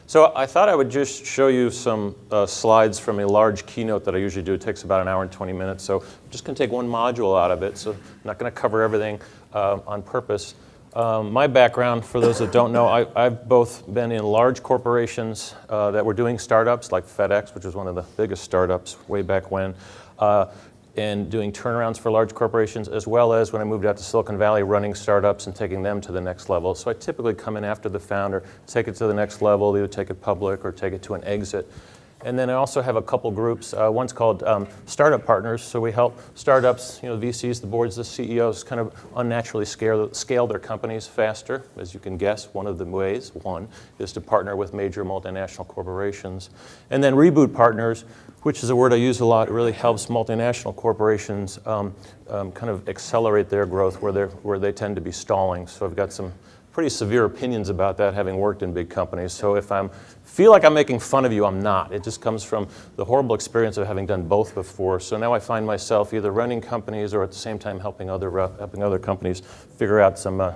So I thought I would just show you some slides from a large keynote that I usually do. It takes about an hour and 20 minutes, so I'm just going to take one module out of it. So I'm not going to cover everything on purpose. My background, for those that don't know, I've both been in large corporations that were doing startups, like FedEx, which was one of the biggest startups way back when, and doing turnarounds for large corporations, as well as when I moved out to Silicon Valley, running startups and taking them to the next level. So I typically come in after the founder, take it to the next level, either take it public or take it to an exit. And then I also have a couple groups. One's called Startup Partners. So we help startups, VCs, the boards, the CEOs, kind of unnaturally scale their companies faster. As you can guess, one of the ways, is to partner with major multinational corporations. And then Reboot Partners, which is a word I use a lot. It really helps multinational corporations kind of accelerate their growth where they tend to be stalling. So I've got some pretty severe opinions about that, having worked in big companies. So if I feel like I'm making fun of you, I'm not. It just comes from the horrible experience of having done both before. So now I find myself either running companies or at the same time helping other companies figure out some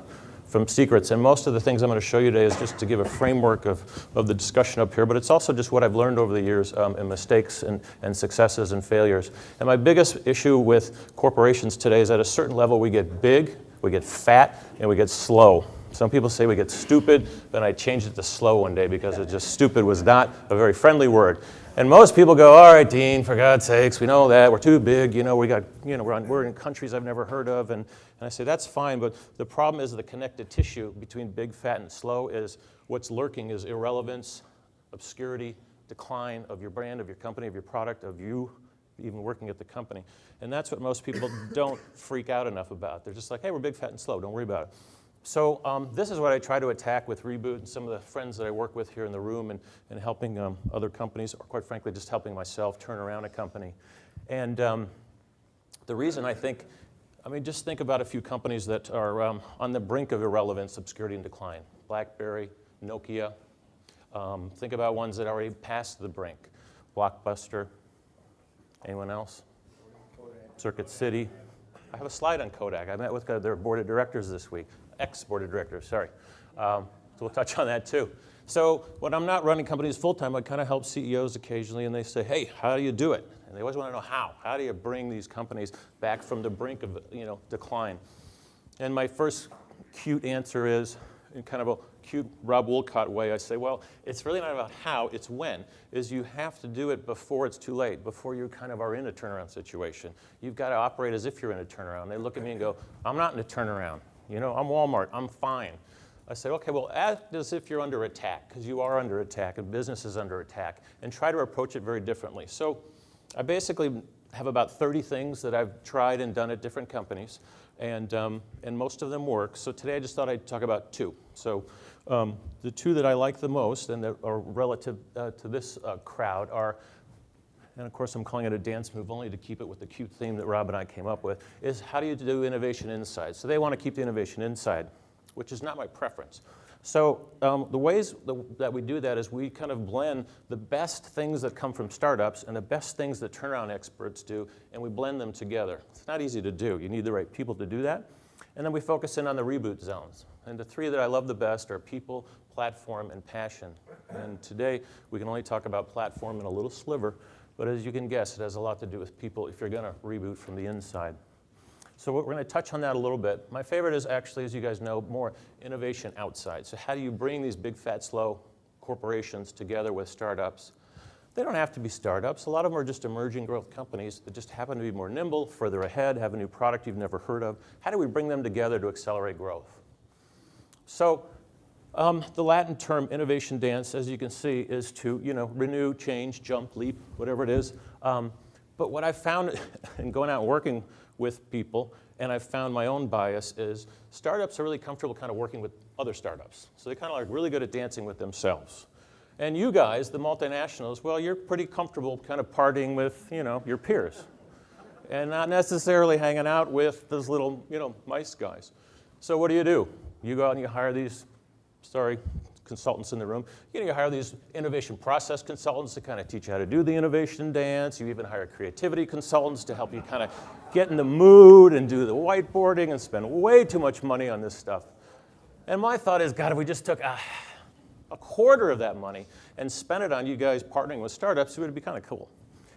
secrets. And most of the things I'm going to show you today is just to give a framework of the discussion up here, but it's also just what I've learned over the years and mistakes and successes and failures. And my biggest issue with corporations today is at a certain level we get big, we get fat, and we get slow. Some people say we get stupid, then I changed it to slow one day because it just stupid was not a very friendly word. And most people go, all right, Dean, for God's sakes, we know that, we're too big, we're in countries I've never heard of, and I say that's fine, but the problem is the connective tissue between big, fat, and slow is what's lurking is irrelevance, obscurity, decline of your brand, of your company, of your product, of you even working at the company. And that's what most people don't freak out enough about. They're just like, hey, we're big, fat, and slow, don't worry about it. So this is what I try to attack with Reboot and some of the friends that I work with here in the room and helping other companies, or quite frankly, just helping myself turn around a company. And the reason just think about a few companies that are on the brink of irrelevance, obscurity, and decline. BlackBerry, Nokia. Think about ones that already passed the brink. Blockbuster. Anyone else? Circuit City. I have a slide on Kodak. I met with their board of directors this week. Ex-board of directors, sorry. So we'll touch on that too. So when I'm not running companies full-time, I kind of help CEOs occasionally, and they say, hey, how do you do it? And they always want to know how. How do you bring these companies back from the brink of decline? And my first cute answer is, in kind of a cute Rob Wolcott way, I say, well, it's really not about how, it's when. Is you have to do it before it's too late, before you kind of are in a turnaround situation. You've got to operate as if you're in a turnaround. They look at me and go, I'm not in a turnaround. I'm Walmart, I'm fine. I said, okay, well, act as if you're under attack, because you are under attack and business is under attack, and try to approach it very differently. So I basically have about 30 things that I've tried and done at different companies, and most of them work. So today I just thought I'd talk about two. So the two that I like the most and that are relative to this crowd are, and of course I'm calling it a dance move only to keep it with the cute theme that Rob and I came up with, is how do you do innovation inside? So they want to keep the innovation inside, which is not my preference. So the ways that we do that is we kind of blend the best things that come from startups and the best things that turnaround experts do, and we blend them together. It's not easy to do. You need the right people to do that. And then we focus in on the reboot zones. And the three that I love the best are people, platform, and passion. And today we can only talk about platform in a little sliver, but as you can guess, it has a lot to do with people if you're going to reboot from the inside. So we're going to touch on that a little bit. My favorite is actually, as you guys know, more innovation outside. So how do you bring these big, fat, slow corporations together with startups? They don't have to be startups. A lot of them are just emerging growth companies that just happen to be more nimble, further ahead, have a new product you've never heard of. How do we bring them together to accelerate growth? So the Latin term innovation dance, as you can see, is to renew, change, jump, leap, whatever it is. But what I found in going out and working with people, and I've found my own bias, is startups are really comfortable kind of working with other startups. So they kind of are really good at dancing with themselves. And you guys, the multinationals, well, you're pretty comfortable kind of partying with your peers and not necessarily hanging out with those little mice guys. So what do? You go out and you hire these, consultants in the room. You hire these innovation process consultants to kind of teach you how to do the innovation dance. You even hire creativity consultants to help you kind of get in the mood and do the whiteboarding and spend way too much money on this stuff. And my thought is, God, if we just took a quarter of that money and spend it on you guys partnering with startups, it would be kind of cool.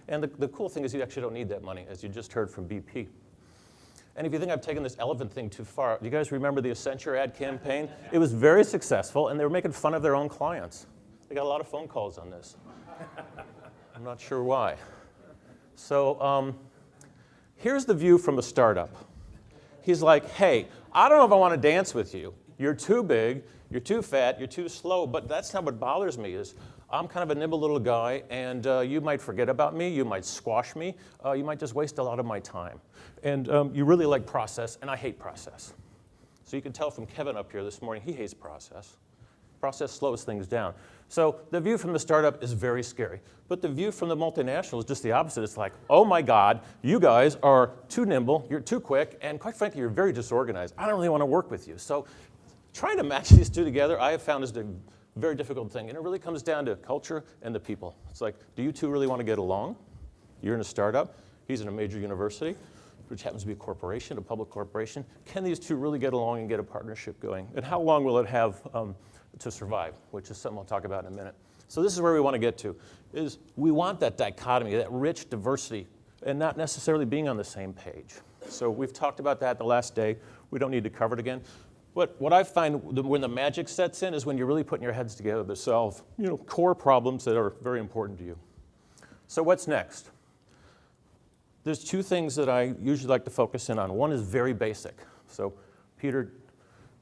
And the cool thing is you actually don't need that money, as you just heard from BP. And if you think I've taken this elephant thing too far, do you guys remember the Accenture Ad Campaign? It was very successful, and they were making fun of their own clients. They got a lot of phone calls on this. I'm not sure why. So here's the view from a startup. He's like, hey, I don't know if I want to dance with you. You're too big, you're too fat, you're too slow, but that's not what bothers me is I'm kind of a nimble little guy, and you might forget about me, you might squash me, you might just waste a lot of my time. And you really like process, and I hate process. So you can tell from Kevin up here this morning, he hates process. Process slows things down. So the view from the startup is very scary. But the view from the multinational is just the opposite. It's like, oh my God, you guys are too nimble, you're too quick, and quite frankly, you're very disorganized. I don't really want to work with you. So trying to match these two together, I have found is a very difficult thing. And it really comes down to culture and the people. It's like, do you two really want to get along? You're in a startup. He's in a major university, which happens to be a corporation, a public corporation. Can these two really get along and get a partnership going? And how long will it have to survive, which is something I'll talk about in a minute. So this is where we want to get to, is we want that dichotomy, that rich diversity, and not necessarily being on the same page. So we've talked about that the last day. We don't need to cover it again. But what I find when the magic sets in is when you're really putting your heads together to solve core problems that are very important to you. So what's next? There's two things that I usually like to focus in on. One is very basic. So Peter,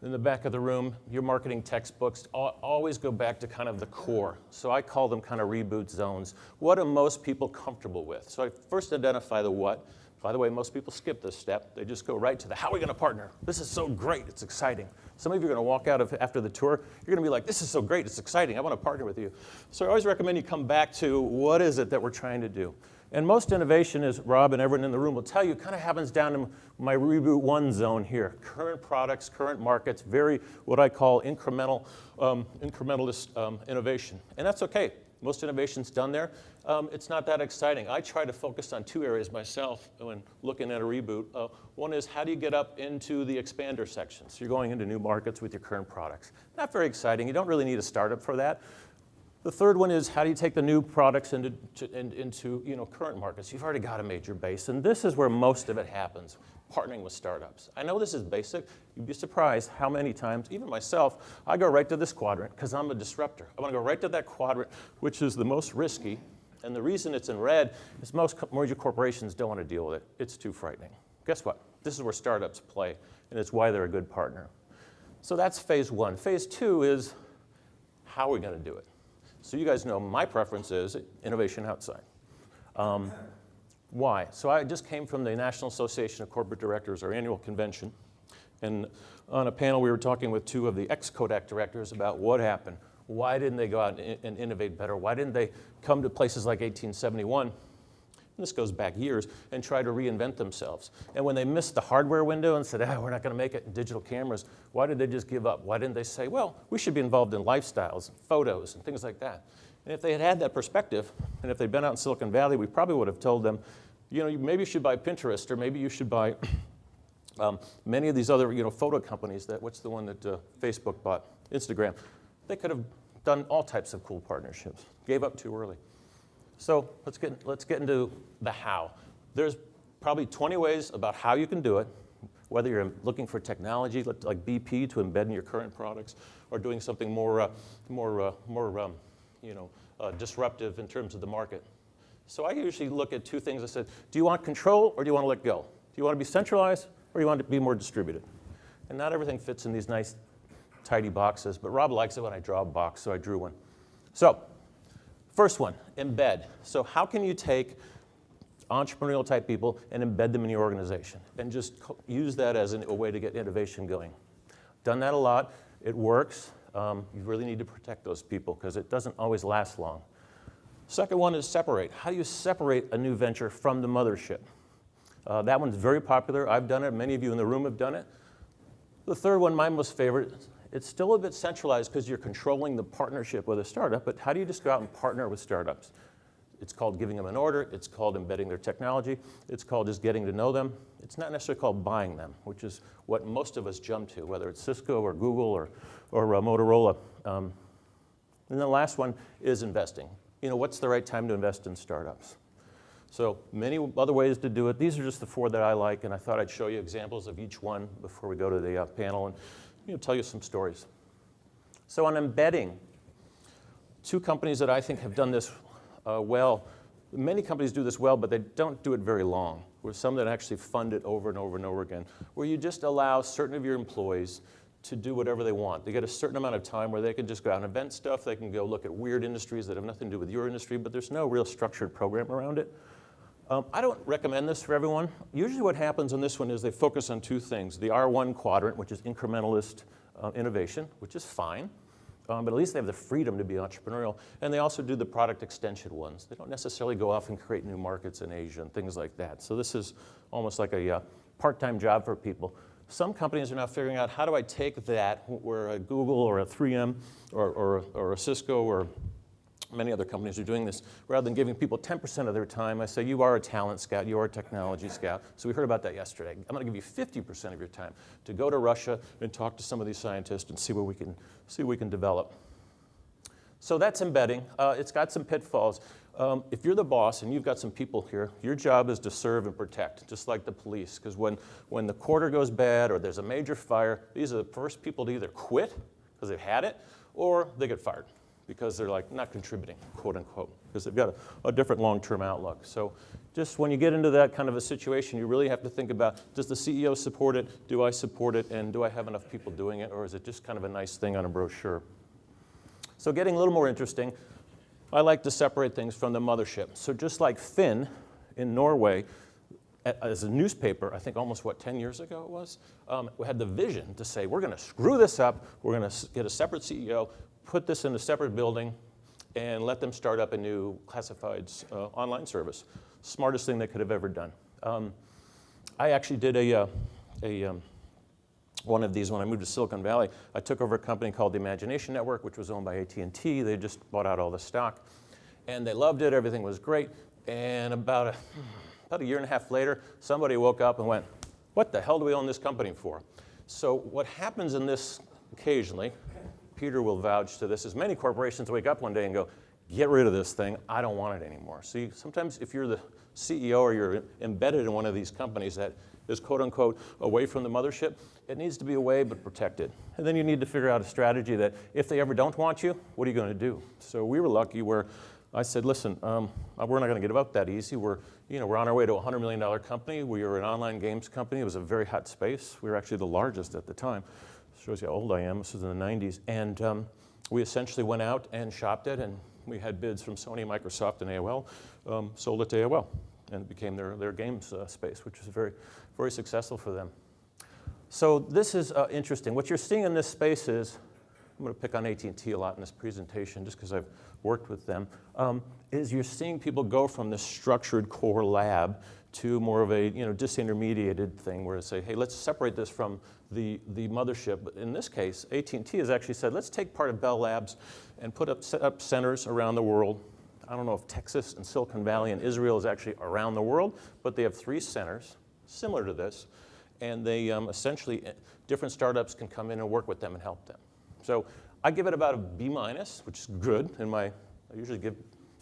in the back of the room, your marketing textbooks always go back to kind of the core. So I call them kind of reboot zones. What are most people comfortable with? So I first identify the what. By the way, most people skip this step. They just go right to the how are we going to partner? This is so great. It's exciting. Some of you are going to walk out after the tour. You're going to be like, this is so great. It's exciting. I want to partner with you. So I always recommend you come back to what is it that we're trying to do. And most innovation, as Rob and everyone in the room will tell you, kind of happens down to my Reboot 1 zone here. Current products, current markets, very what I call incrementalist innovation. And that's okay. Most innovation's done there. It's not that exciting. I try to focus on two areas myself when looking at a reboot. One is how do you get up into the expander section? So you're going into new markets with your current products. Not very exciting. You don't really need a startup for that. The third one is how do you take the new products into current markets? You've already got a major base, and this is where most of it happens, partnering with startups. I know this is basic. You'd be surprised how many times, even myself, I go right to this quadrant because I'm a disruptor. I want to go right to that quadrant, which is the most risky, and the reason it's in red is most major corporations don't want to deal with it. It's too frightening. Guess what? This is where startups play, and it's why they're a good partner. So that's phase one. Phase two is how are we going to do it? So you guys know my preference is innovation outside. Why? So I just came from the National Association of Corporate Directors, our annual convention. And on a panel, we were talking with two of the ex-Kodak directors about what happened. Why didn't they go out and innovate better? Why didn't they come to places like 1871? And this goes back years, and try to reinvent themselves. And when they missed the hardware window and said, we're not going to make it in digital cameras, why did they just give up? Why didn't they say, well, we should be involved in lifestyles, and photos, and things like that? And if they had had that perspective, and if they'd been out in Silicon Valley, we probably would have told them, maybe you should buy Pinterest, or maybe you should buy many of these other photo companies. What's the one that Facebook bought? Instagram. They could have done all types of cool partnerships. Gave up too early. So let's get into the how. There's probably 20 ways about how you can do it, whether you're looking for technology like BP to embed in your current products, or doing something more disruptive in terms of the market. So I usually look at two things. I said, do you want control or do you want to let go? Do you want to be centralized or do you want to be more distributed? And not everything fits in these nice, tidy boxes, but Rob likes it when I draw a box, so I drew one. So first one, embed. So how can you take entrepreneurial type people and embed them in your organization and just use that as a way to get innovation going? Done that a lot. It works. You really need to protect those people because it doesn't always last long. Second one is separate. How do you separate a new venture from the mothership? That one's very popular. I've done it. Many of you in the room have done it. The third one, my most favorite, it's still a bit centralized because you're controlling the partnership with a startup, but how do you just go out and partner with startups? It's called giving them an order. It's called embedding their technology. It's called just getting to know them. It's not necessarily called buying them, which is what most of us jump to, whether it's Cisco or Google or Motorola. And the last one is investing. What's the right time to invest in startups? So many other ways to do it. These are just the 4 that I like, and I thought I'd show you examples of each one before we go to the panel and tell you some stories. So on embedding, 2 companies that I think have done this well. Many companies do this well, but they don't do it very long. There's some that actually fund it over and over and over again, where you just allow certain of your employees to do whatever they want. They get a certain amount of time where they can just go out and invent stuff. They can go look at weird industries that have nothing to do with your industry, but there's no real structured program around it. I don't recommend this for everyone. Usually what happens on this one is they focus on 2 things. The R1 quadrant, which is incrementalist innovation, which is fine. But at least they have the freedom to be entrepreneurial. And they also do the product extension ones. They don't necessarily go off and create new markets in Asia and things like that. So this is almost like a part-time job for people. Some companies are now figuring out, how do I take that, where a Google or a 3M or a Cisco or many other companies are doing this, rather than giving people 10% of their time, I say, you are a talent scout, you are a technology scout. So we heard about that yesterday. I'm going to give you 50% of your time to go to Russia and talk to some of these scientists and see what we can develop. So that's embedding. It's got some pitfalls. If you're the boss and you've got some people here, your job is to serve and protect, just like the police. Because when the quarter goes bad or there's a major fire, these are the first people to either quit because they've had it, or they get fired because they're like not contributing, quote unquote, because they've got a different long-term outlook. So just when you get into that kind of a situation, you really have to think about, does the CEO support it? Do I support it? And do I have enough people doing it? Or is it just kind of a nice thing on a brochure? So getting a little more interesting, I like to separate things from the mothership. So just like Finn in Norway, as a newspaper, I think almost, 10 years ago it was, we had the vision to say, we're going to screw this up, we're going to get a separate CEO, put this in a separate building, and let them start up a new classifieds online service. Smartest thing they could have ever done. I actually did one of these when I moved to Silicon Valley. I took over a company called the Imagination Network, which was owned by AT&T. They just bought out all the stock, and they loved it. Everything was great. And about a year and a half later, somebody woke up and went, what the hell do we own this company for? So what happens in this occasionally, Peter will vouch to this, is many corporations wake up one day and go, get rid of this thing, I don't want it anymore. So sometimes if you're the CEO or you're embedded in one of these companies that is quote unquote away from the mothership, it needs to be away but protected. And then you need to figure out a strategy that if they ever don't want you, what are you going to do? So we were lucky where I said, listen, we're not going to give up that easy. We're on our way to a $100 million company. We were an online games company. It was a very hot space. We were actually the largest at the time. Shows you how old I am. This was in the 90s. And we essentially went out and shopped it, and we had bids from Sony, Microsoft, and AOL, sold it to AOL, and it became their games space, which was very, very successful for them. So this is interesting. What you're seeing in this space is, I'm going to pick on AT&T a lot in this presentation just because I've worked with them, is you're seeing people go from this structured core lab to more of a disintermediated thing where they say, hey, let's separate this from the mothership. But in this case, AT&T has actually said, let's take part of Bell Labs and set up centers around the world. I don't know if Texas and Silicon Valley and Israel is actually around the world, but they have 3 centers similar to this. And they essentially, different startups can come in and work with them and help them. So I give it about a B-, which is good. I usually give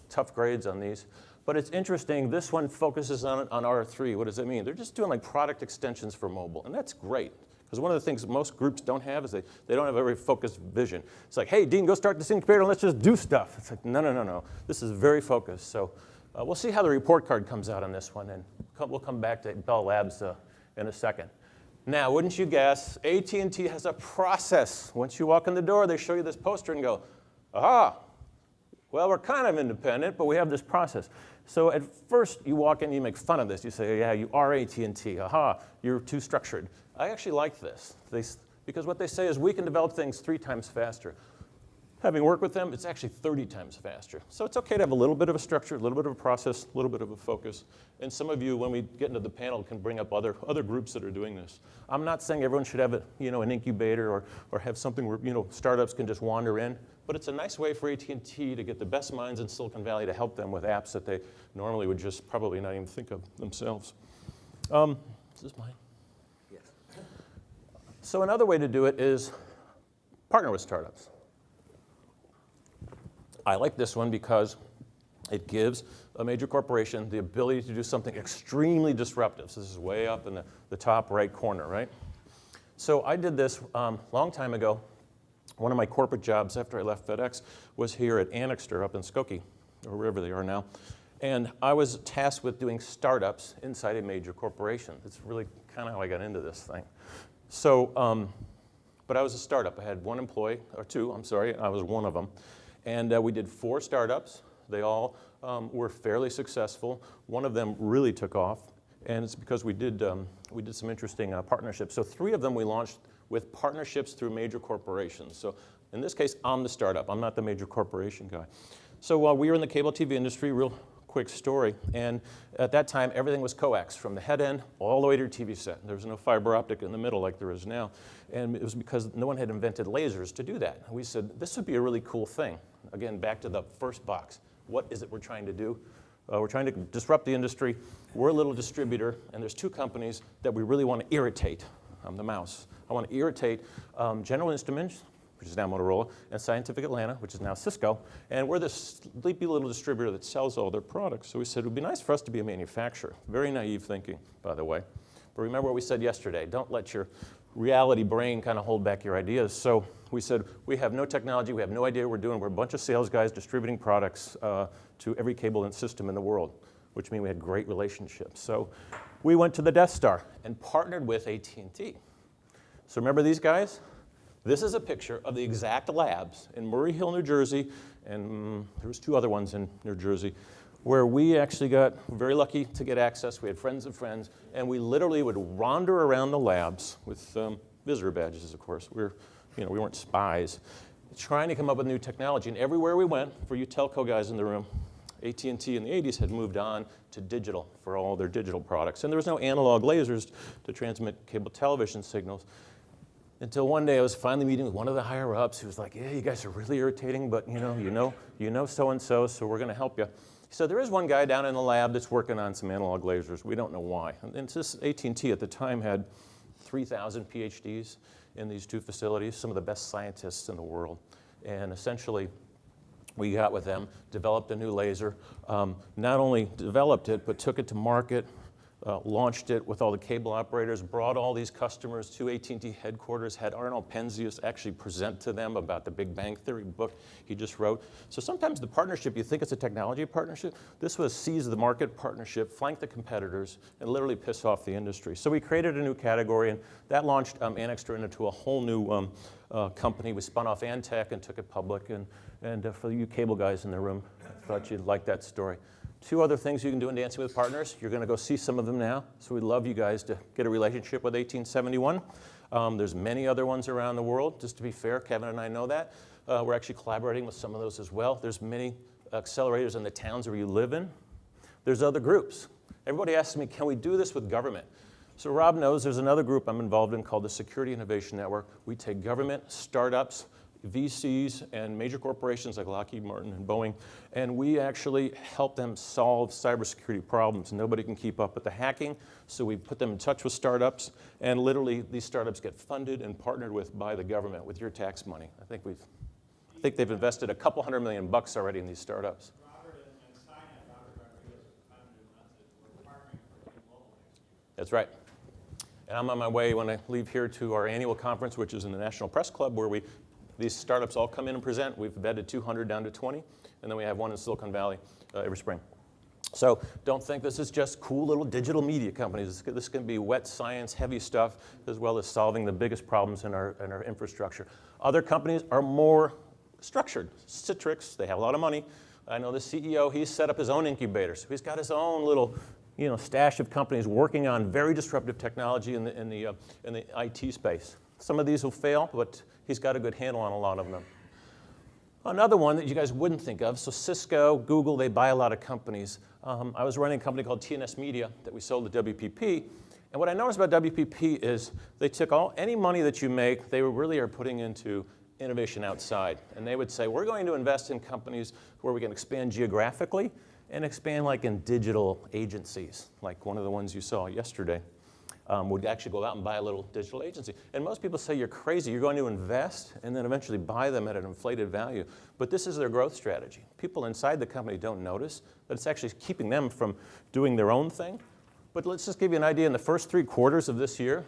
tough grades on these. But it's interesting, this one focuses on R3. What does that mean? They're just doing like product extensions for mobile, and that's great. Because one of the things most groups don't have is they don't have a very focused vision. It's like, hey, Dean, go start this incubator and let's just do stuff. It's like, no. This is very focused. So we'll see how the report card comes out on this one, and we'll come back to Bell Labs in a second. Now, wouldn't you guess, AT&T has a process. Once you walk in the door, they show you this poster and go, aha, well, we're kind of independent, but we have this process. So at first, you walk in, you make fun of this. You say, yeah, you are AT&T. Aha, you're too structured. I actually like this, because what they say is we can develop things 3 times faster. Having worked with them, it's actually 30 times faster. So it's okay to have a little bit of a structure, a little bit of a process, a little bit of a focus. And some of you, when we get into the panel, can bring up other groups that are doing this. I'm not saying everyone should have an incubator or have something where startups can just wander in. But it's a nice way for AT&T to get the best minds in Silicon Valley to help them with apps that they normally would just probably not even think of themselves. Is this mine? Yes. So another way to do it is partner with startups. I like this one because it gives a major corporation the ability to do something extremely disruptive. So this is way up in the top right corner, right? So I did this long time ago. One of my corporate jobs after I left FedEx was here at Annixter up in Skokie, or wherever they are now. And I was tasked with doing startups inside a major corporation. That's really kind of how I got into this thing. So, but I was a startup. I had one employee, or two, I'm sorry, I was one of them. And we did 4 startups. They all were fairly successful. One of them really took off, and it's because we did some interesting partnerships. So 3 of them we launched with partnerships through major corporations. So in this case, I'm the startup. I'm not the major corporation guy. So while we were in the cable TV industry, real quick story, and at that time, everything was coax from the head end all the way to your TV set. There was no fiber optic in the middle like there is now. And it was because no one had invented lasers to do that. And we said, this would be a really cool thing. Again, back to the first box. What is it we're trying to do? We're trying to disrupt the industry. We're a little distributor, and there's 2 companies that we really want to irritate. I'm the mouse. I want to irritate General Instruments, which is now Motorola, and Scientific Atlanta, which is now Cisco. And we're this sleepy little distributor that sells all their products. So we said it would be nice for us to be a manufacturer. Very naive thinking, by the way. But remember what we said yesterday. Don't let your reality brain kind of hold back your ideas. So we said, we have no technology. We have no idea what we're doing. We're a bunch of sales guys distributing products to every cable and system in the world, which means we had great relationships. So we went to the Death Star and partnered with AT&T. So remember these guys? This is a picture of the exact labs in Murray Hill, New Jersey, and there was 2 other ones in New Jersey, where we actually got very lucky to get access. We had friends of friends, and we literally would wander around the labs with visitor badges, of course. We weren't spies, trying to come up with new technology. And everywhere we went, for you telco guys in the room, AT&T in the 80s had moved on to digital for all their digital products. And there was no analog lasers to transmit cable television signals. Until one day I was finally meeting with one of the higher ups who was like, yeah, you guys are really irritating, but you know so-and-so, so we're going to help you. He said, there is one guy down in the lab that's working on some analog lasers. We don't know why. And this AT&T at the time had 3,000 PhDs in these 2 facilities, some of the best scientists in the world. And essentially, we got with them, developed a new laser, not only developed it, but took it to market, launched it with all the cable operators, brought all these customers to AT&T headquarters, had Arnold Penzias actually present to them about the Big Bang Theory book he just wrote. So sometimes the partnership, you think it's a technology partnership, this was seize the market partnership, flank the competitors, and literally piss off the industry. So we created a new category, and that launched Annixter into a whole new company. We spun off Antec and took it public, and for you cable guys in the room, I thought you'd like that story. 2 other things you can do in Dancing with Partners. You're going to go see some of them now. So we'd love you guys to get a relationship with 1871. There's many other ones around the world. Just to be fair, Kevin and I know that. We're actually collaborating with some of those as well. There's many accelerators in the towns where you live in. There's other groups. Everybody asks me, can we do this with government? So Rob knows there's another group I'm involved in called the Security Innovation Network. We take government, startups, VCs, and major corporations like Lockheed Martin and Boeing, and we actually help them solve cybersecurity problems. Nobody can keep up with the hacking, so we put them in touch with startups, and literally these startups get funded and partnered with by the government with your tax money. I think they've invested a couple $100 million already in these startups. Robert and Sinai, Robert Rodriguez founded Message. We're partnering for T-Mobile next year. That's right. And I'm on my way when I leave here to our annual conference, which is in the National Press Club, where these startups all come in and present. We've vetted 200 down to 20, and then we have one in Silicon Valley every spring. So don't think this is just cool little digital media companies. This can be wet science, heavy stuff, as well as solving the biggest problems in our infrastructure. Other companies are more structured. Citrix, they have a lot of money. I know the CEO, he's set up his own incubator. So he's got his own little stash of companies working on very disruptive technology in the IT space. Some of these will fail, but he's got a good handle on a lot of them. Another one that you guys wouldn't think of, so Cisco, Google, they buy a lot of companies. I was running a company called TNS Media that we sold to WPP. And what I noticed about WPP is they took any money that you make, they really are putting into innovation outside. And they would say, we're going to invest in companies where we can expand geographically and expand like in digital agencies, like one of the ones you saw yesterday. would actually go out and buy a little digital agency. And most people say, you're crazy, you're going to invest and then eventually buy them at an inflated value. But this is their growth strategy. People inside the company don't notice that it's actually keeping them from doing their own thing. But let's just give you an idea. In the first 3 quarters of this year,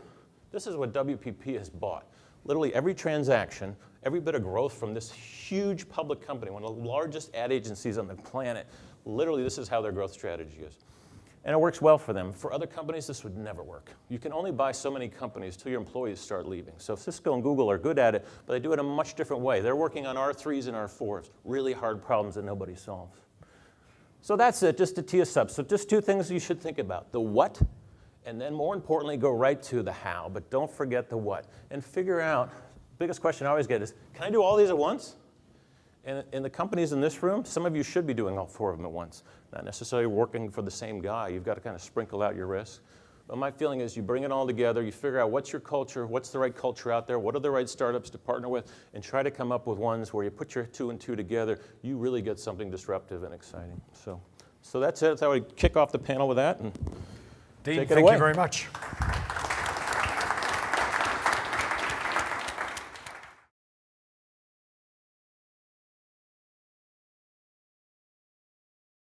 this is what WPP has bought. Literally every transaction, every bit of growth from this huge public company, one of the largest ad agencies on the planet, literally this is how their growth strategy is. And it works well for them. For other companies, this would never work. You can only buy so many companies till your employees start leaving. So Cisco and Google are good at it, but they do it in a much different way. They're working on R3s and R4s, really hard problems that nobody solves. So that's it, just to tee us up. So just 2 things you should think about. The what, and then more importantly, go right to the how, but don't forget the what. And figure out, the biggest question I always get is, can I do all these at once? And in the companies in this room, some of you should be doing all 4 of them at once. Not necessarily working for the same guy. You've got to kind of sprinkle out your risk. But my feeling is you bring it all together, you figure out what's your culture, what's the right culture out there, what are the right startups to partner with, and try to come up with ones where you put your 2 and 2 together, you really get something disruptive and exciting. So that's it. I would kick off the panel with that and Dean, take it thank away. you very much.